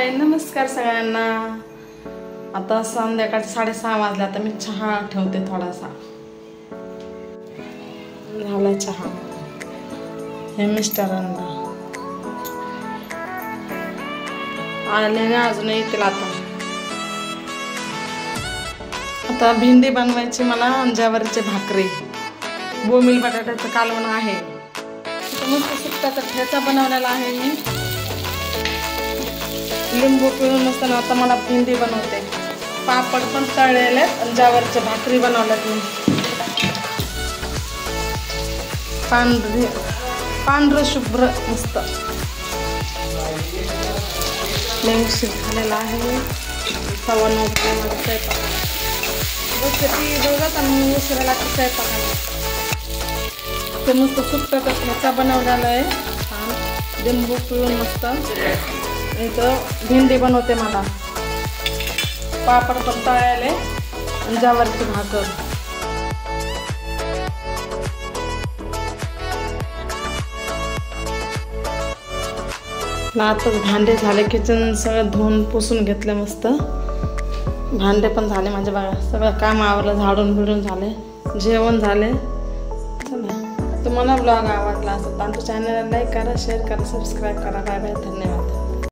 हाय नमस्कार सगळ्यांना। आता संध्याकाळचे 6:30 वाजले। आता मी चहा ठेवते थोडासा। झाला चहा। हे मिस्टरांना आले ना अजून येतील आता भेंडी बनवायची मला। ज्वारीची भाकरी बोंबील बटाट्याचं कालवण आहे। मस्त सुक्काचा ठेचा बनवलेला आहे मी। लिंबू पिळून मस्त ना। आता मला भेंडी बनवते। पापड पण तळलेले आणि ज्वारीची भाकरी बनवल्यात मी। पांढरं शुभ्र मस्त उशीर झालेला आहे। 9:15 माझा स्वयंपाक बस ती दोघात आणि उशिराला स्वयंपाकाला ते मस्त सुक्काचा ठेचा बनवलेला आहे। लिंबू पिळून मस्त इथं भेंडी बनवते मला। पापड पण तळले आणि ज्वारीची भाकर। आता भांडे झाले। किचन सगळं धुवून पुसून घेतले मस्त। भांडे पण झाले माझे बघा। सगळं काम आवरलं, झाडून बिडून झाले, जेवण झाले। चला तुम्हाला ब्लॉग आवडला असेल तर आमच्या चॅनलला लाईक करा, शेअर करा, सबस्क्राईब करा। बाय बाय, धन्यवाद।